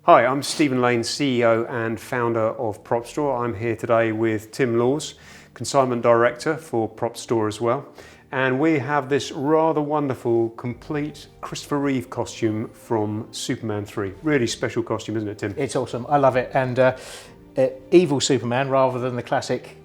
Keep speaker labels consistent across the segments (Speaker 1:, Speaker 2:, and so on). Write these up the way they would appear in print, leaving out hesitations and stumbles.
Speaker 1: Hi, I'm Stephen Lane, CEO and founder of Propstore. I'm here today with Tim Laws, Consignment Director for Propstore as well. And we have this rather wonderful, complete Christopher Reeve costume from Superman 3. Really special costume, isn't it, Tim?
Speaker 2: It's awesome. I love it. And evil Superman rather than the classic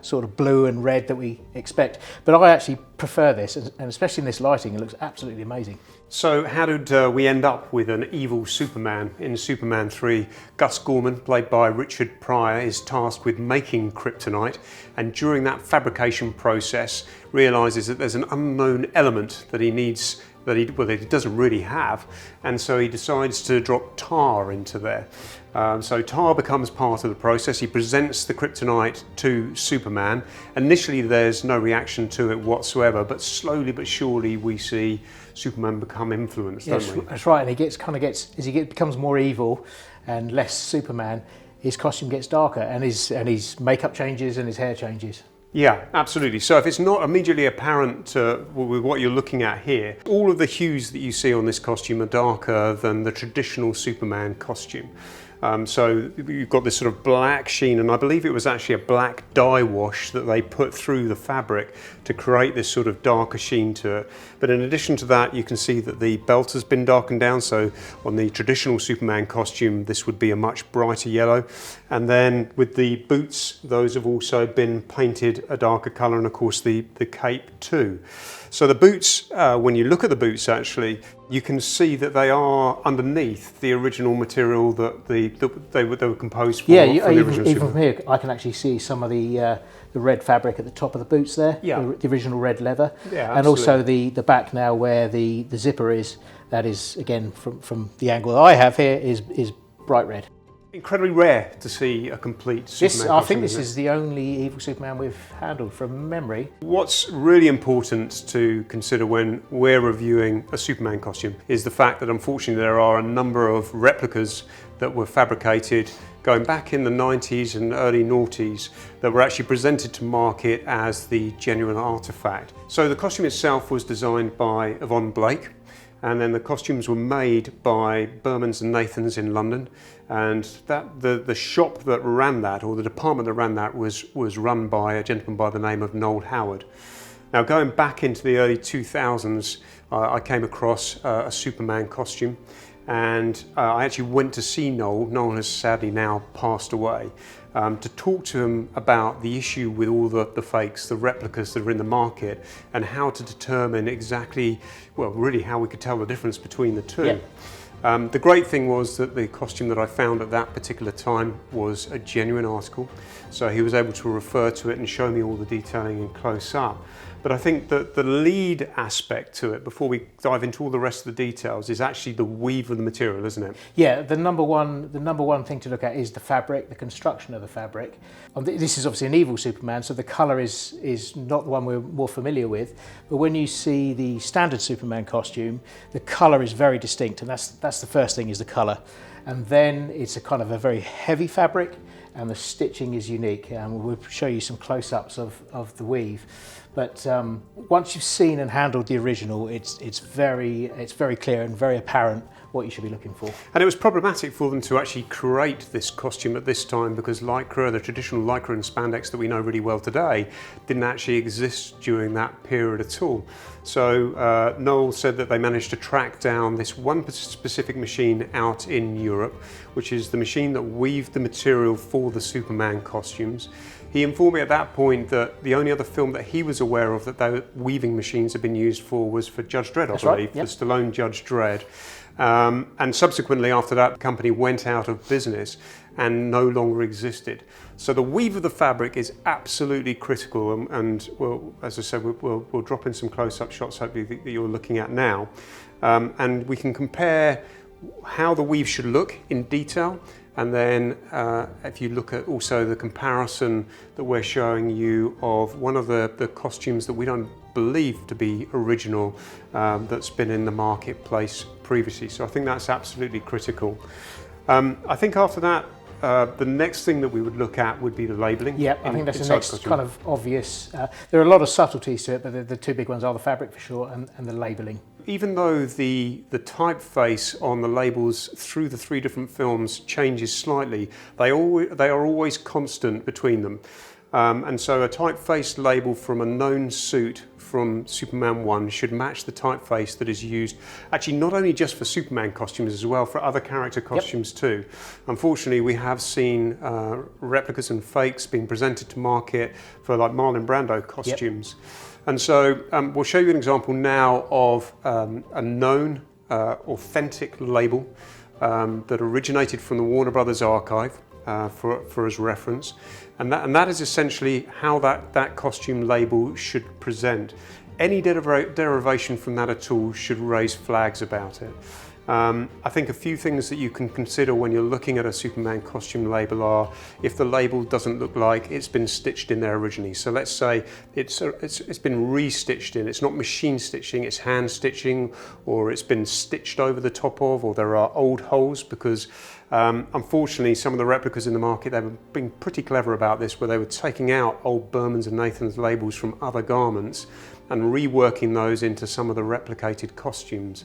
Speaker 2: sort of blue and red that we expect. But I actually prefer this, and especially in this lighting, it looks absolutely amazing.
Speaker 1: So how did we end up with an evil Superman in Superman 3? Gus Gorman, played by Richard Pryor, is tasked with making kryptonite, and during that fabrication process realises that there's an unknown element that he needs, that he doesn't really have, and so he decides to drop tar into there. So tar becomes part of the process. He presents the kryptonite to Superman. Initially there's no reaction to it whatsoever, but slowly but surely we see Superman become influenced, don't we?
Speaker 2: That's right, and as he becomes more evil and less Superman, his costume gets darker, and his makeup changes and his hair changes.
Speaker 1: Yeah, absolutely. So if it's not immediately apparent with what you're looking at here, all of the hues that you see on this costume are darker than the traditional Superman costume. So you've got this sort of black sheen, and I believe it was actually a black dye wash that they put through the fabric to create this sort of darker sheen to it. But in addition to that, you can see that the belt has been darkened down. So on the traditional Superman costume, this would be a much brighter yellow. And then with the boots, those have also been painted a darker colour, and of course the cape too. So the boots, when you look at the boots actually, you can see that they are underneath the original material that they were composed for.
Speaker 2: Yeah,
Speaker 1: even
Speaker 2: from here, I can actually see some of the red fabric at the top of the boots there.
Speaker 1: Yeah.
Speaker 2: The original red leather.
Speaker 1: Yeah,
Speaker 2: and also the back now where the zipper is. That is again from the angle that I have here is bright red.
Speaker 1: Incredibly rare to see a complete Superman costume.
Speaker 2: I think this is the only evil Superman we've handled from memory.
Speaker 1: What's really important to consider when we're reviewing a Superman costume is the fact that unfortunately there are a number of replicas that were fabricated going back in the 90s and early noughties that were actually presented to market as the genuine artifact. So the costume itself was designed by Yvonne Blake, and then the costumes were made by Bermans and Nathans in London, and that the shop that ran that, or the department that ran that, was run by a gentleman by the name of Noel Howard. Now going back into the early 2000s, I came across a Superman costume, and I actually went to see Noel. Noel has sadly now passed away, to talk to him about the issue with all the fakes, the replicas that are in the market, and how to determine exactly, well, really how we could tell the difference between the two. Yeah. The great thing was that the costume that I found at that particular time was a genuine article, so he was able to refer to it and show me all the detailing in close up. But I think that the lead aspect to it, before we dive into all the rest of the details, is actually the weave of the material, isn't it?
Speaker 2: Yeah, the number one thing to look at is the fabric, the construction of the fabric. This is obviously an evil Superman, so the colour is not the one we're more familiar with. But when you see the standard Superman costume, the colour is very distinct, and that's the first thing, is the colour. And then it's a kind of a very heavy fabric, and the stitching is unique. And we'll show you some close-ups of the weave. But once you've seen and handled the original, it's very clear and very apparent what you should be looking for.
Speaker 1: And it was problematic for them to actually create this costume at this time, because lycra, the traditional lycra and spandex that we know really well today, didn't actually exist during that period at all. So Noel said that they managed to track down this one specific machine out in Europe, which is the machine that weaved the material for the Superman costumes. He informed me at that point that the only other film that he was aware of that those weaving machines had been used for was for Judge Dredd, I believe,
Speaker 2: yep.
Speaker 1: for Stallone Judge Dredd. And subsequently after that, the company went out of business and no longer existed. So the weave of the fabric is absolutely critical, and well, as I said, we'll drop in some close-up shots hopefully that you're looking at now, and we can compare how the weave should look in detail. And then if you look at also the comparison that we're showing you of one of the costumes that we don't believe to be original, that's been in the marketplace previously. So I think that's absolutely critical. I think after that, the next thing that we would look at would be the labelling.
Speaker 2: Yeah, I think that's the next kind of obvious. There are a lot of subtleties to it, but the two big ones are the fabric for sure and the labelling.
Speaker 1: even though the typeface on the labels through the 3 different films changes slightly, they are always constant between them. And so a typeface label from a known suit from Superman 1 should match the typeface that is used, actually not only just for Superman costumes as well, for other character costumes too. Unfortunately, we have seen replicas and fakes being presented to market for like Marlon Brando costumes. And so we'll show you an example now of a known authentic label that originated from the Warner Brothers archive for as reference. And that is essentially how that costume label should present. Any derivation from that at all should raise flags about it. I think a few things that you can consider when you're looking at a Superman costume label are if the label doesn't look like it's been stitched in there originally. So let's say it's been re-stitched in. It's not machine stitching, it's hand stitching, or it's been stitched over the top of, or there are old holes, because unfortunately some of the replicas in the market, they've been pretty clever about this, where they were taking out old Berman's and Nathan's labels from other garments and reworking those into some of the replicated costumes.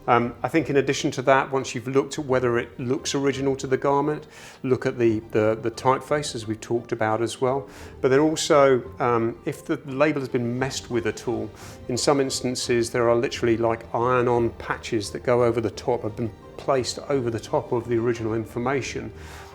Speaker 1: I think in addition to that, once you've looked at whether it looks original to the garment, look at the typeface, as we've talked about as well. But then also, if the label has been messed with at all, in some instances there are literally like iron-on patches that go over the top, have been placed over the top of the original information.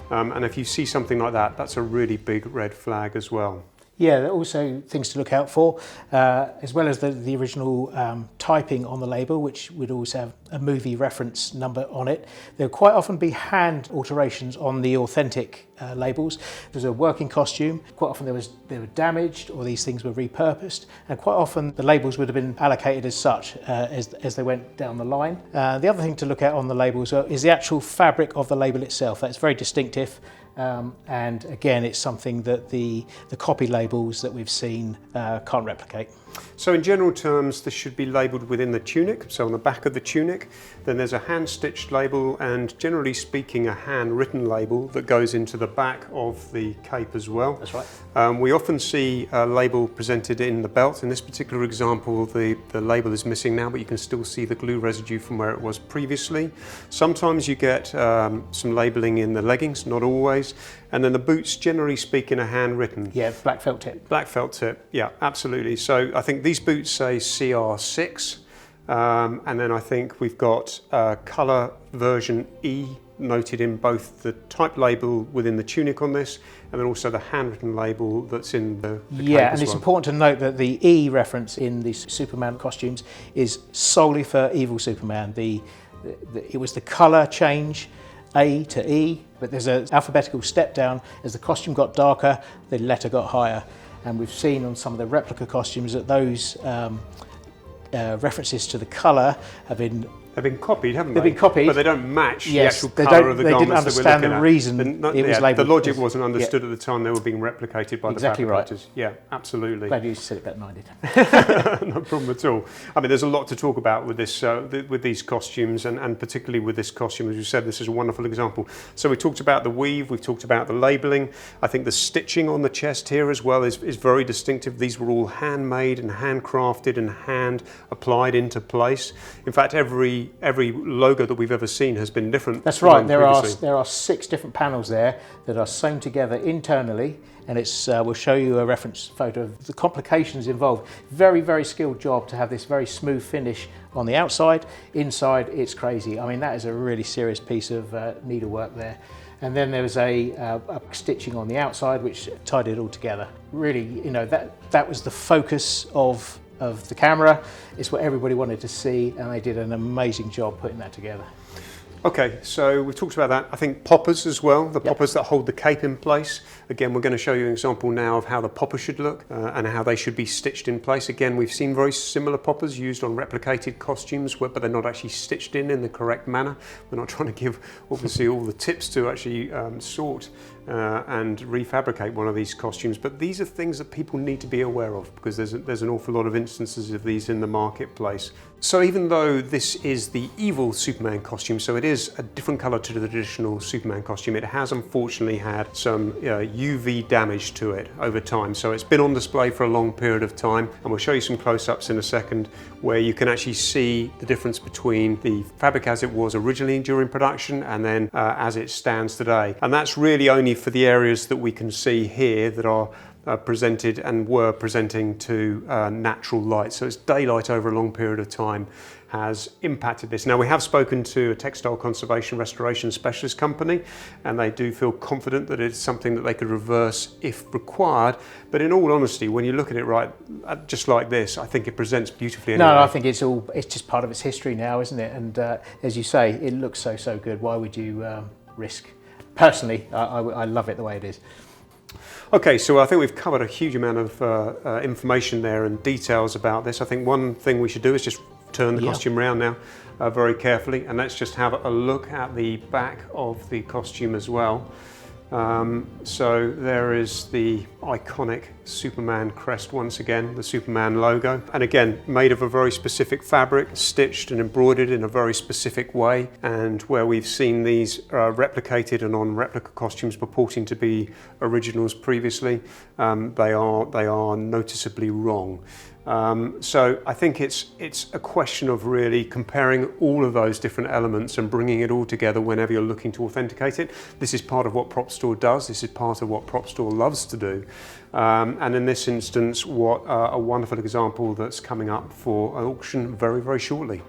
Speaker 1: And if you see something like that, that's a really big red flag as well.
Speaker 2: Yeah, there are also things to look out for, as well as the original typing on the label, which would always have a movie reference number on it. There will quite often be hand alterations on the authentic labels. There's a working costume. Quite often they were damaged, or these things were repurposed, and quite often the labels would have been allocated as such as they went down the line. The other thing to look at on the labels is the actual fabric of the label itself. That's very distinctive. And again, it's something that the copy labels that we've seen can't replicate.
Speaker 1: So in general terms, this should be labelled within the tunic, so on the back of the tunic. Then there's a hand-stitched label and, generally speaking, a hand-written label that goes into the back of the cape as well.
Speaker 2: That's right.
Speaker 1: We often see a label presented in the belt. In this particular example, the label is missing now, but you can still see the glue residue from where it was previously. Sometimes you get some labelling in the leggings, not always. And then the boots, generally speaking, are handwritten.
Speaker 2: Yeah, black felt tip.
Speaker 1: Black felt tip, yeah, absolutely. So I think these boots say CR6, and then I think we've got colour version E noted in both the type label within the tunic on this, and then also the handwritten label that's in the
Speaker 2: yeah, and it's important to note that the E reference in the Superman costumes is solely for Evil Superman. It was the colour change, A to E, but there's an alphabetical step down. As the costume got darker, the letter got higher. And we've seen on some of the replica costumes that those references to the colour have been...
Speaker 1: They've been copied, haven't they?
Speaker 2: They've been copied.
Speaker 1: But they don't match
Speaker 2: yes,
Speaker 1: the actual colour of the garments
Speaker 2: they didn't understand the reason it was labelled.
Speaker 1: The logic wasn't understood at the time they were being replicated by the fabricators.
Speaker 2: Right.
Speaker 1: Yeah, absolutely.
Speaker 2: Glad you said it better than I did.
Speaker 1: No problem at all. I mean, there's a lot to talk about with this, with these costumes, and particularly with this costume. As you said, this is a wonderful example. So we talked about the weave, we've talked about the labelling. I think the stitching on the chest here as well is very distinctive. These were all handmade and handcrafted and hand applied into place. In fact, every logo that we've ever seen has been different.
Speaker 2: That's right. There are 6 different panels there that are sewn together internally, and we'll show you a reference photo of the complications involved. Very, very skilled job to have this very smooth finish on the outside. Inside, it's crazy. I mean, that is a really serious piece of needlework there. And then there was a stitching on the outside which tied it all together. Really, you know, that was the focus of the camera. It's what everybody wanted to see, and they did an amazing job putting that together.
Speaker 1: Okay, so we've talked about that. I think poppers as well, the poppers that hold the cape in place. Again, we're going to show you an example now of how the popper should look and how they should be stitched in place. Again, we've seen very similar poppers used on replicated costumes, but they're not actually stitched in the correct manner. We're not trying to give, obviously, all the tips to actually sort and refabricate one of these costumes, but these are things that people need to be aware of, because there's an awful lot of instances of these in the marketplace. So even though this is the evil Superman costume, so it is a different colour to the traditional Superman costume, it has unfortunately had some UV damage to it over time. So it's been on display for a long period of time, and we'll show you some close-ups in a second where you can actually see the difference between the fabric as it was originally during production and then as it stands today. And that's really only for the areas that we can see here that are presented and were presenting to natural light. So it's daylight over a long period of time has impacted this. Now, we have spoken to a textile conservation restoration specialist company, and they do feel confident that it's something that they could reverse if required. But in all honesty, when you look at it right, just like this, I think it presents beautifully anyway.
Speaker 2: No, I think it's just part of its history now, isn't it? And as you say, it looks so good. Why would you risk? Personally, I love it the way it is.
Speaker 1: Okay, so I think we've covered a huge amount of information there and details about this. I think one thing we should do is just turn the costume around now very carefully, and let's just have a look at the back of the costume as well. So there is the iconic Superman crest once again, the Superman logo, and again made of a very specific fabric, stitched and embroidered in a very specific way, and where we've seen these replicated and on replica costumes purporting to be originals previously, they are noticeably wrong. So I think it's a question of really comparing all of those different elements and bringing it all together whenever you're looking to authenticate it. This is part of what Propstore does. This is part of what Propstore loves to do. And in this instance, what a wonderful example that's coming up for auction very, very shortly.